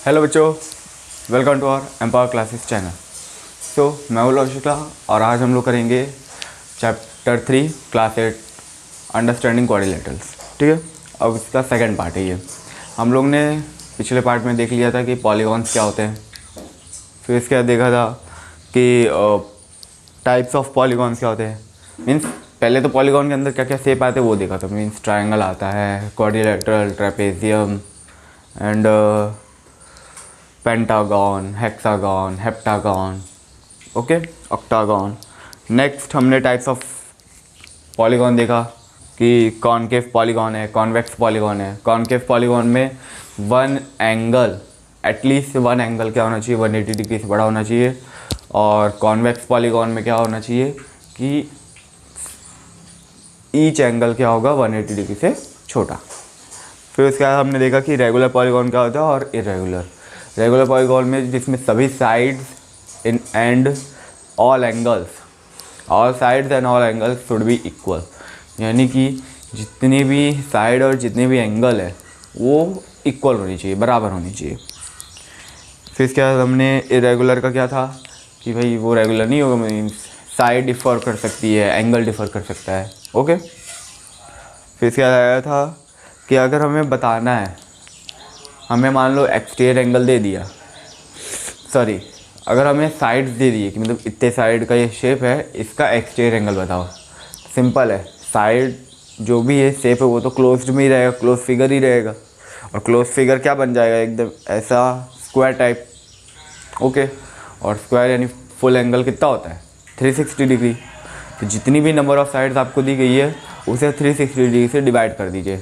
Hello बच्चों, welcome to our Empower classes channel. मैं हूं लव शुक्ला और आज हम लोग करेंगे चैप्टर 3 क्लास 8 अंडरस्टैंडिंग क्वाड्रिलेटरल्स। ठीक है, अब इसका सेकंड पार्ट है ये। हम लोग ने पिछले पार्ट में देख लिया था कि पॉलीगॉन्स क्या होते हैं, फिर इसके बाद देखा था कि टाइप्स ऑफ पॉलीगॉन्स क्या होते हैं। मीन्स पहले तो पॉलीगॉन के अंदर क्या क्या शेप आते हैं वो देखा था। मीन्स ट्रायंगल आता है, quadrilateral, trapezium and pentagon, hexagon, heptagon, okay, octagon. Next हमने टाइप्स ऑफ पॉलीगॉन देखा कि कॉनकेव पॉलीगॉन है, कॉन्वेक्स पॉलीगॉन है। कॉनकेव पॉलीगॉन में one angle, at least one angle क्या होना चाहिए, 180 डिग्री से बड़ा होना चाहिए। और कॉन्वेक्स पॉलीगॉन में क्या होना चाहिए कि ईच एंगल क्या होगा 180 डिग्री से छोटा। फिर उसके बाद हमने देखा कि रेगुलर पॉलीगॉन क्या होता है और इरेगुलर। रेगुलर पॉलीगॉन में जिसमें सभी sides in and all sides and all angles should be equal, यानी कि जितनी भी साइड और जितने भी एंगल है वो इक्वल होनी चाहिए, बराबर होनी चाहिए। फिर इसके बाद हमने इरेगुलर का क्या था कि भाई वो रेगुलर नहीं होगा, मीन्स साइड डिफ़र कर सकती है, एंगल डिफ़र कर सकता है, ओके। फिर इसके बाद आया था कि अगर हमें बताना है, हमें मान लो एक्सटीरियर एंगल दे दिया, सॉरी, अगर हमें साइड्स दे दिए कि मतलब इतने साइड का ये शेप है, इसका एक्सटीरियर एंगल बताओ। सिंपल है, साइड जो भी है शेप है वो तो क्लोज्ड में ही रहेगा, क्लोज फिगर ही रहेगा। और क्लोज फिगर क्या बन जाएगा, एकदम ऐसा स्क्वायर टाइप, ओके। और स्क्वायर यानी फुल एंगल कितना होता है, 360 डिग्री। तो जितनी भी नंबर ऑफ साइड्स आपको दी गई है उसे 360 डिग्री से डिवाइड कर दीजिए।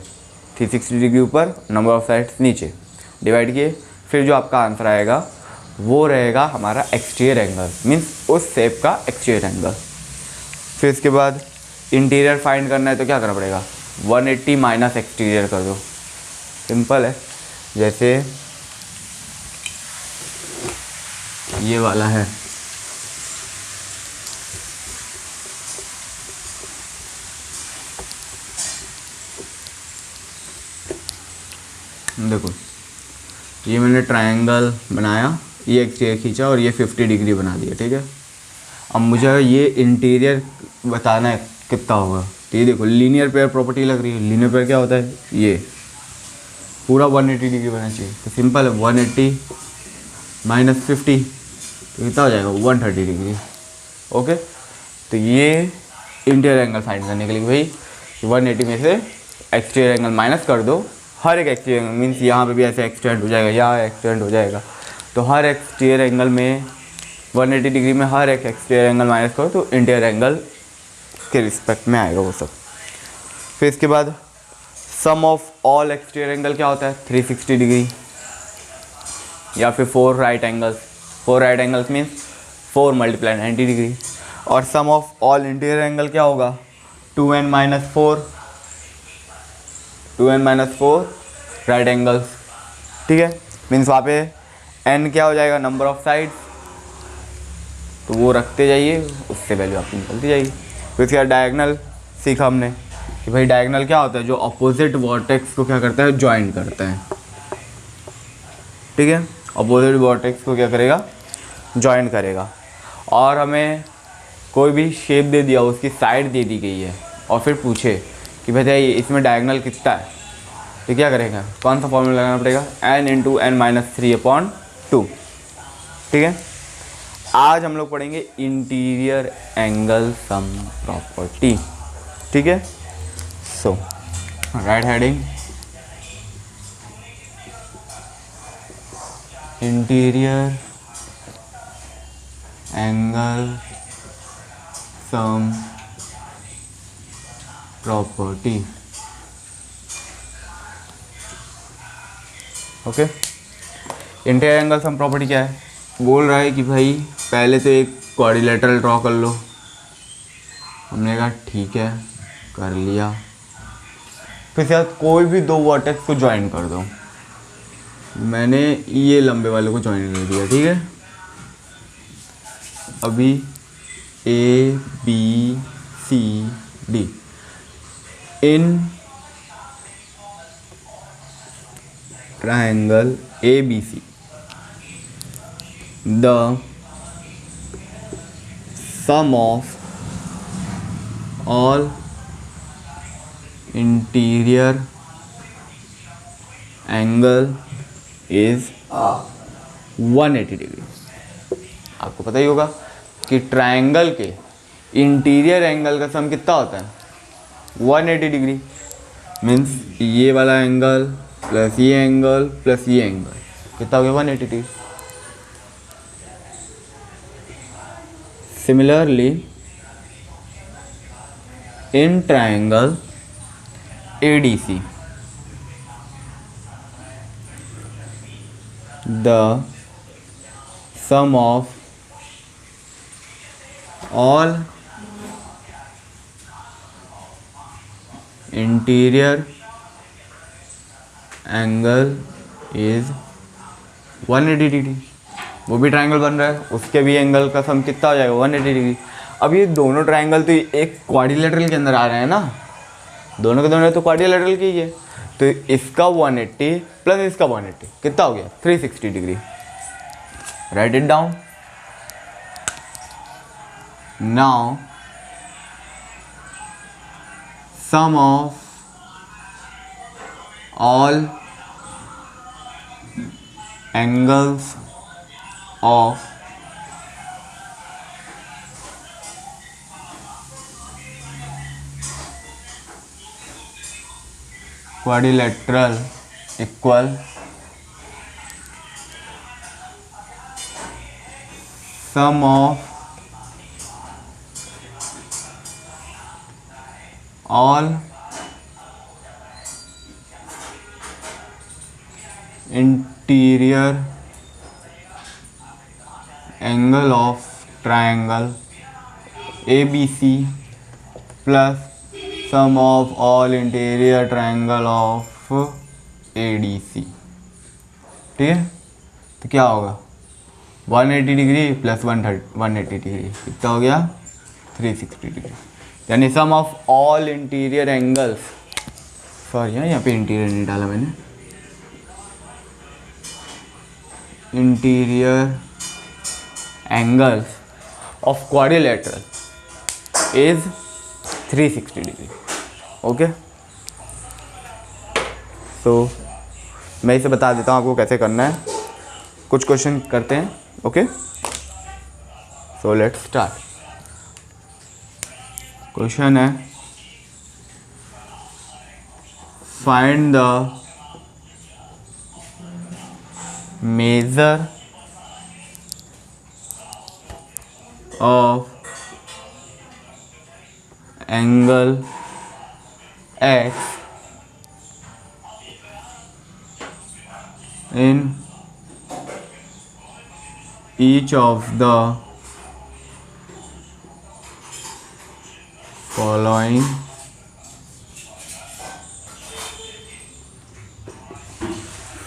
360 डिग्री ऊपर, नंबर ऑफ साइड्स नीचे, डिवाइड किए। फिर जो आपका आंसर आएगा वो रहेगा हमारा एक्सटीरियर एंगल, मीन्स उस शेप का एक्सटीरियर एंगल। फिर इसके बाद इंटीरियर फाइंड करना है तो क्या करना पड़ेगा, 180 माइनस एक्सटीरियर कर दो। सिंपल है, जैसे ये वाला है, देखो ये मैंने ट्रायंगल बनाया, ये एक्सटीरियर खींचा और ये 50 डिग्री बना दिया, ठीक है। अब मुझे ये इंटीरियर बताना है कितना होगा, तो ये देखो लीनियर पेयर प्रॉपर्टी लग रही है। लीनियर पेयर क्या होता है, ये पूरा 180 डिग्री बनना चाहिए। तो सिंपल है, 180 माइनस 50 तो कितना हो जाएगा, 130 डिग्री, ओके। तो ये इंटीरियर एंगल फाइंड करने के लिए भाई 180 में से एक्सटीरियर एंगल माइनस कर दो। हर एक एक्सटीरियर एंगल, मीन्स यहाँ पे भी ऐसे एक्सटेंड हो जाएगा, यहाँ एक्सटेंड हो जाएगा, तो हर एक्सटीरियर एंगल में 180 डिग्री में हर एक एक्सटीरियर एंगल माइनस करो तो इंटीरियर एंगल के रिस्पेक्ट में आएगा वो सब। फिर इसके बाद सम ऑफ ऑल एक्सटीरियर एंगल क्या होता है, 360 डिग्री या फिर 4 right angles. 4 right angles means 4 multiply 90 degree. और सम ऑफ ऑल इंटीरियर एंगल क्या होगा, 2n माइनस 4 राइट एंगल्स, ठीक है। मीन्स वहाँ पे n क्या हो जाएगा, नंबर ऑफ साइड्स, तो वो रखते जाइए, उससे वैल्यू आपकी निकलती जाएगी। फिर इसके बाद डायगनल सीखा हमने कि भाई डायगनल क्या होता है, जो अपोजिट वर्टेक्स को क्या करता है, ज्वाइन करता है, ठीक है। अपोजिट वर्टेक्स को क्या करेगा, ज्वाइन करेगा। और हमें कोई भी शेप दे दिया, उसकी साइड दे दी गई है और फिर पूछे कि भाई इसमें डायगनल कितना है, तो क्या करेगा, कौन सा फॉर्मूला लगाना पड़ेगा, n इंटू n माइनस 3/2, ठीक है। आज हम लोग पढ़ेंगे इंटीरियर एंगल सम प्रॉपर्टी, ठीक है। So right heading, interior angle sum property, okay. Interior angle sum property क्या है, बोल रहा है कि भाई पहले तो एक क्वाड्रिलेटरल ड्रॉ कर लो। हमने कहा ठीक है, कर लिया। फिर साथ कोई भी दो वर्टेक्स को ज्वाइन कर दो। मैंने ये लंबे वाले को ज्वाइन कर दिया, ठीक है। अभी A B C D in triangle ABC the sum of all interior angle is 180 degree. आपको पता ही होगा कि ट्रायंगल के इंटीरियर एंगल का सम कितना होता है 180 डिग्री। मीन्स ये वाला एंगल प्लस ये एंगल प्लस ये एंगल कितना हो गया 180 degree. Similarly in triangle ADC, the sum of all interior angle is 180 degree. वो भी ट्रायंगल बन रहा है, उसके भी एंगल का सम कितना हो जाएगा 180 डिग्री। अब ये दोनों ट्रायंगल तो एक क्वाड्रिलेटरल के अंदर आ रहे हैं ना, दोनों के दोनों तो क्वाड्रिलेटरल की है, तो इसका 180 प्लस इसका 180 कितना हो गया 360 degree. Write it down. Now sum of all angles of quadrilateral equal sum of all interior angle of triangle ABC plus sum of all interior triangle of ADC। ठीक है, तो क्या होगा 180 डिग्री प्लस 180 डिग्री कितना हो गया 360 degree. यानी sum of all interior angles, sorry यहाँ पे इंटीरियर नहीं डाला मैंने, interior angles of quadrilateral is 360 degree. Okay, so मैं इसे बता देता हूँ आपको कैसे करना है। कुछ क्वेश्चन करते हैं। Okay, so let's start. Question है find the measure of angle x in each of the following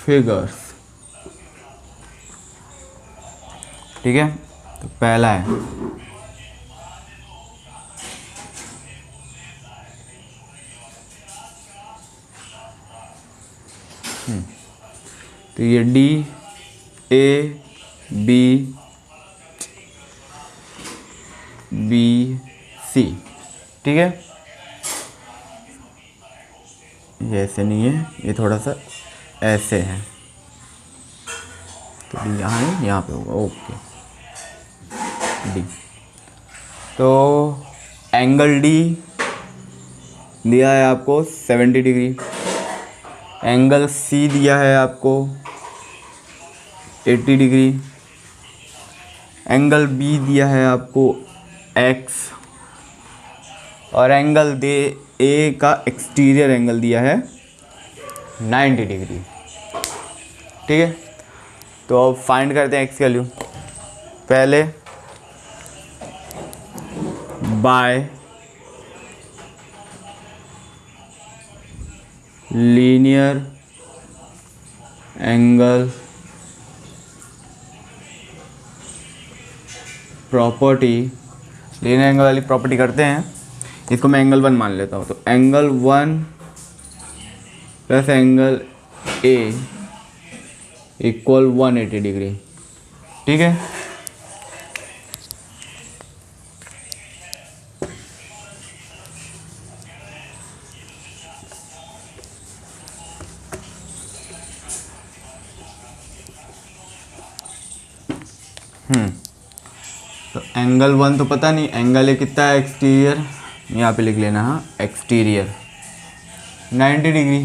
figures। ठीक है, तो पहला है तो ये DABC। ठीक है, ये ऐसे नहीं है, ये थोड़ा सा ऐसे है, तो D यहाँ है, यहाँ पे होगा। ओके, D तो एंगल D दिया है आपको 70 डिग्री, एंगल C दिया है आपको 80 डिग्री, एंगल B दिया है आपको X, और एंगल A का एक्सटीरियर एंगल दिया है 90 डिग्री। ठीक है, तो अब फाइंड करते हैं X की वैल्यू। पहले bye linear angle property, linear angle वाली प्रॉपर्टी करते हैं। इसको मैं एंगल 1 मान लेता हूँ, तो angle 1 plus angle A equal 180 degree. ठीक है। तो एंगल 1 तो पता नहीं, एंगल ए कितना है एक्सटीरियर, यहाँ पे लिख लेना। हाँ, एक्सटीरियर 90 डिग्री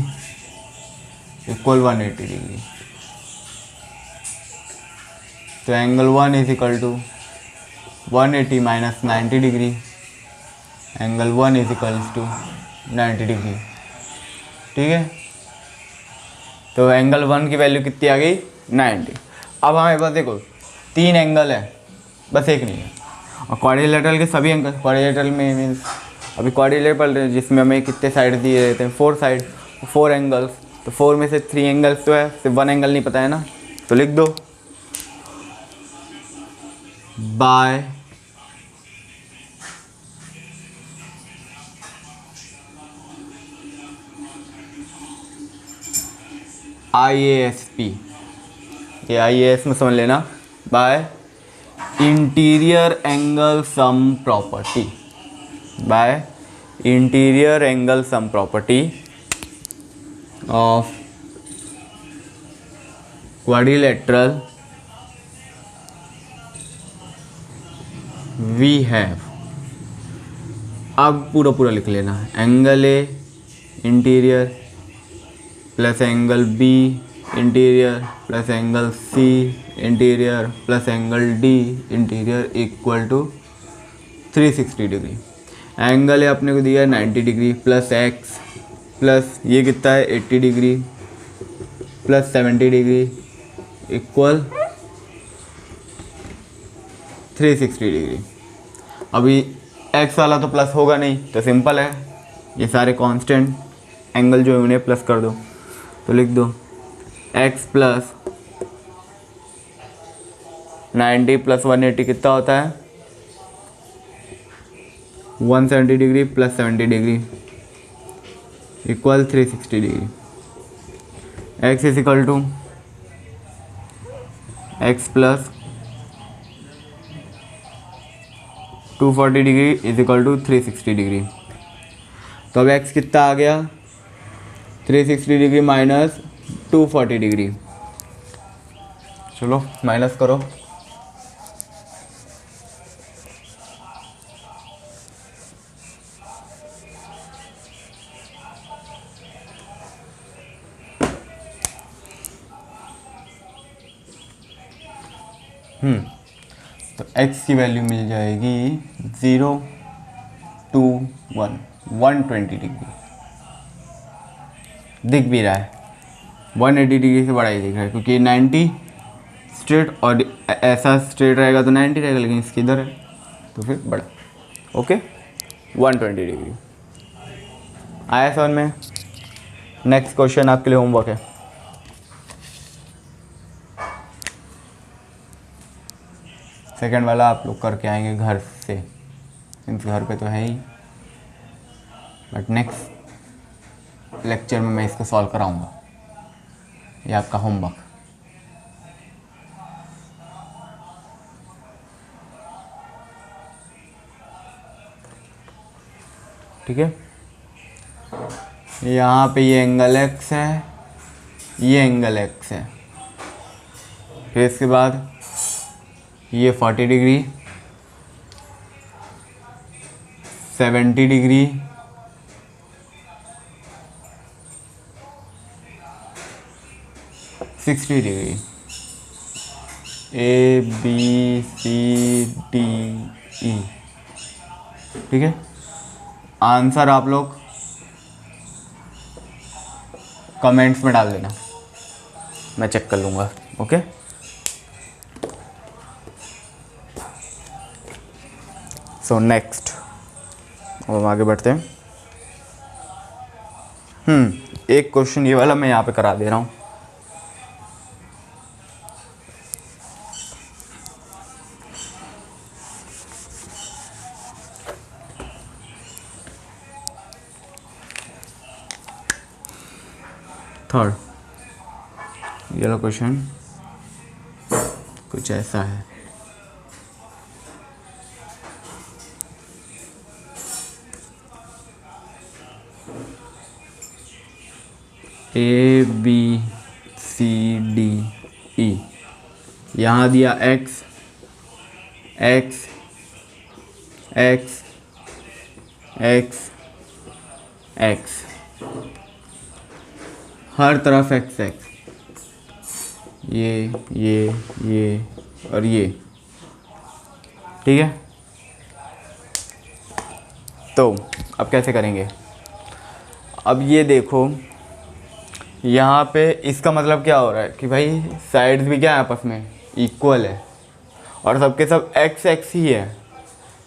इक्वल 180 डिग्री। तो angle 1 is equal to 180 minus 90 degree. Angle 1 is equals to 90 degree. ठीक है, तो एंगल 1 की वैल्यू कितनी आ गई? 90। अब हमें बस देखो 3 एंगल है, बस एक नहीं है। और क्वाड्रिलेटरल के सभी एंगल, क्वाड्रिलेटरल में मीन्स अभी क्वाड्रिलेटरल जिसमें हमें कितने साइड दिए रहते हैं? 4 साइड, 4 एंगल्स। तो 4 में से 3 एंगल्स तो है, सिर्फ 1 एंगल नहीं पता है ना, तो लिख दो बाय IASP। ये IAS में समझ लेना, by interior angle sum property, by interior angle sum property of quadrilateral we have. अब पूरा पूरा लिख लेना, angle A interior plus angle B interior plus angle C interior plus angle D interior equal to 360 degree. Angle A अपने को दिया है 90 degree plus x plus ये कितना है 80 degree plus 70 degree equal 360 degree. अभी एक्स वाला तो प्लस होगा नहीं, तो सिंपल है, ये सारे कांस्टेंट एंगल जो है उन्हें प्लस कर दो। तो लिख दो x प्लस 90 प्लस 180 कितना होता है? 170 degree plus 70 degree equal 360 degree. x is equal to x plus 240 degree is equal to 360 degree. तो अब x कितना आ गया? 360 डिग्री माइनस 240 डिग्री। चलो माइनस करो। तो x की वैल्यू मिल जाएगी 0 2 1 120 डिग्री। दिख भी रहा है 180 डिग्री से बड़ा ही दिख रहा है, क्योंकि 90 स्ट्रेट और ऐसा स्ट्रेट रहेगा तो 90 रहेगा, लेकिन इसकी इधर है तो फिर बड़ा। ओके 120 डिग्री आया समझ में। नेक्स्ट क्वेश्चन आपके लिए होमवर्क है। सेकंड वाला आप लोग करके आएंगे घर से, मीन्स घर पे तो है ही, बट नेक्स्ट लेक्चर में मैं इसको सॉल्व कराऊंगा। ये आपका होमवर्क। ठीक है, यहाँ पे ये एंगल x है, ये एंगल x है, फिर इसके बाद ये 40 degree 70 degree 60 degree A B C D E। ठीक है, आंसर आप लोग कमेंट्स में डाल देना, मैं चेक कर लूँगा। ओके सो नेक्स्ट अब हम आगे बढ़ते हैं। एक क्वेश्चन ये वाला मैं यहाँ पे करा दे रहा हूँ। थर्ड ये वाला क्वेश्चन कुछ ऐसा है। ABCDE, यहाँ दिया x x x x x, हर तरफ x x, ये और ये। ठीक है, तो अब कैसे करेंगे? अब ये देखो, यहाँ पे इसका मतलब क्या हो रहा है कि भाई साइड्स भी क्या है, आपस में इक्वल है और सबके सब एक्स एक्स ही है।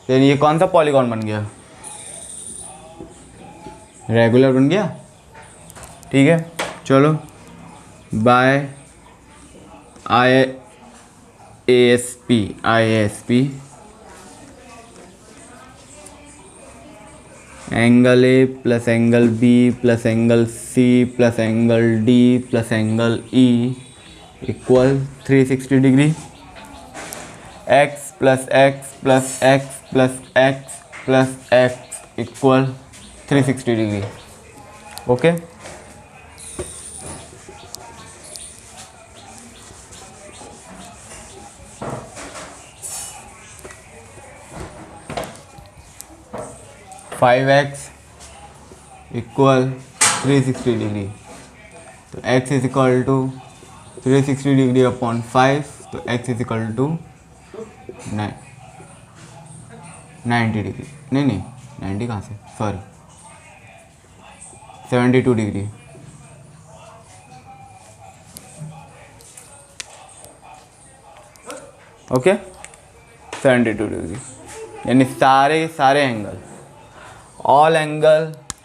तो ये कौन सा पॉलीगॉन बन गया? रेगुलर बन गया। ठीक है, चलो by IASP angle A plus angle B plus angle C plus angle D plus angle E equal 360 degree. X plus x plus x plus x plus x equal 360 degree. Okay, five x equal 360 degree. तो x is equal to 360 degree upon 5, तो x is equal to 90 degree. नहीं 90 कहाँ से, sorry 72 degree. Okay, 72 degree, यानी सारे angle, all angle